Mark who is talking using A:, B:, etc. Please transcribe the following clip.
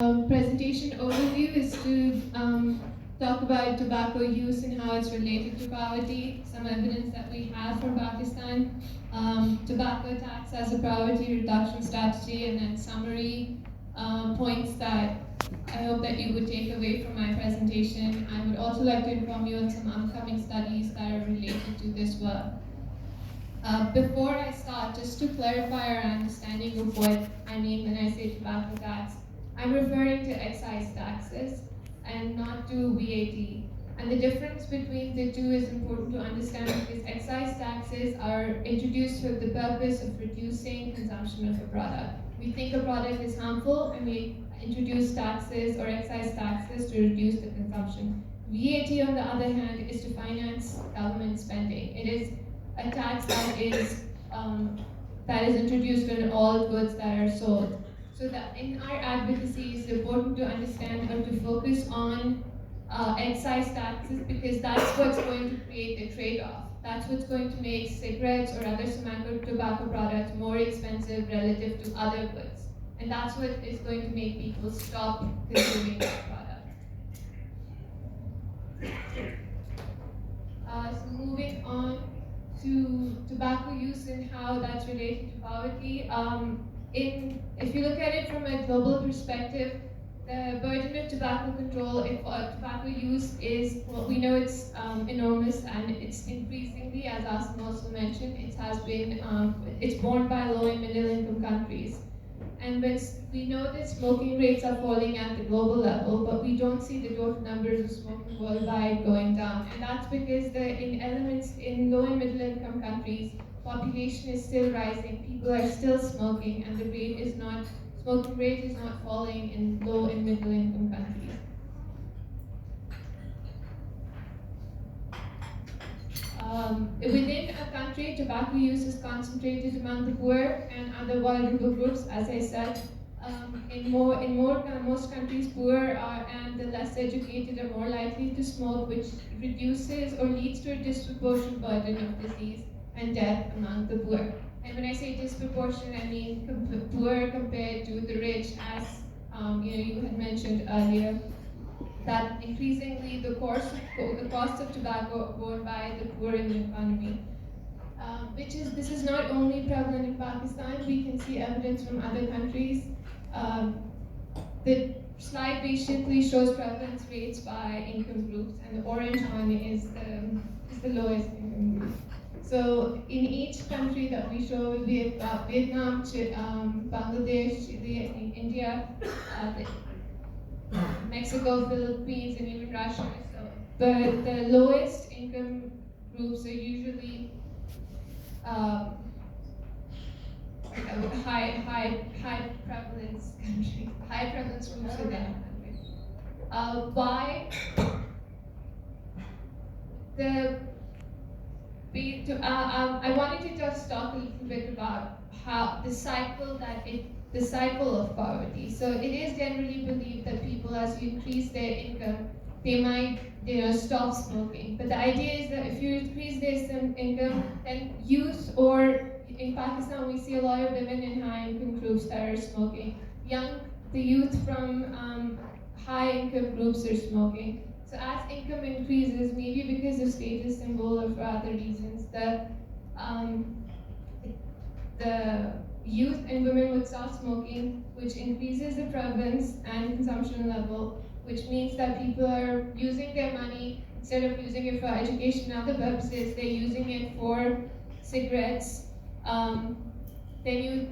A: Presentation overview is to talk about tobacco use and how it's related to poverty, some evidence that we have from Pakistan, tobacco tax as a poverty reduction strategy, and then summary points that I hope that you would take away from my presentation. I would also like to inform you on some upcoming studies that are related to this work. Before I start, just to clarify our understanding of what I mean when I say tobacco tax, I'm referring to excise taxes and not to VAT. And the difference between the two is important to understand because excise taxes are introduced for the purpose of reducing consumption of a product. We think a product is harmful and we introduce taxes or excise taxes to reduce the consumption. VAT, on the other hand, is to finance government spending. It is a tax that is introduced on all goods that are sold. So that in our advocacy, it's important to understand or to focus on excise taxes because that's what's going to create a trade-off. That's what's going to make cigarettes or other tobacco products more expensive relative to other goods. And that's what is going to make people stop consuming that product. So moving on to tobacco use and how that's related to poverty. If you look at it from a global perspective, the burden of tobacco control, tobacco use is, well, we know it's enormous and it's increasingly, as Asim also mentioned, it's borne by low and middle income countries. And we know that smoking rates are falling at the global level, but we don't see the total numbers of smoking worldwide going down. And that's because in low and middle income countries, population is still rising, people are still smoking, and smoking rate is not falling in low and middle income countries. Within a country, tobacco use is concentrated among the poor and other vulnerable groups, as I said. Most countries, poor and the less educated are more likely to smoke, which reduces or leads to a disproportionate burden of disease and death among the poor. And when I say disproportionate, I mean poor compared to the rich, as you had mentioned earlier. That increasingly the cost of tobacco borne by the poor in the economy. This is not only prevalent in Pakistan, we can see evidence from other countries. The slide basically shows prevalence rates by income groups, and the orange one is the lowest income group. So in each country that we show will be Vietnam, Bangladesh, Chile, India, Mexico, Philippines, and even Russia. But the lowest income groups are usually high prevalence countries, high prevalence groups in that country. I wanted to just talk a little bit about how the cycle of poverty. So it is generally believed that people, as you increase their income, they might stop smoking. But the idea is that if you increase their income, then youth, or in Pakistan we see a lot of women in high income groups that are smoking. The youth from high income groups are smoking. So as income increases, maybe because of status symbol or for other reasons, the youth and women would start smoking, which increases the prevalence and consumption level, which means that people are using their money, instead of using it for education and other purposes, they're using it for cigarettes. Then you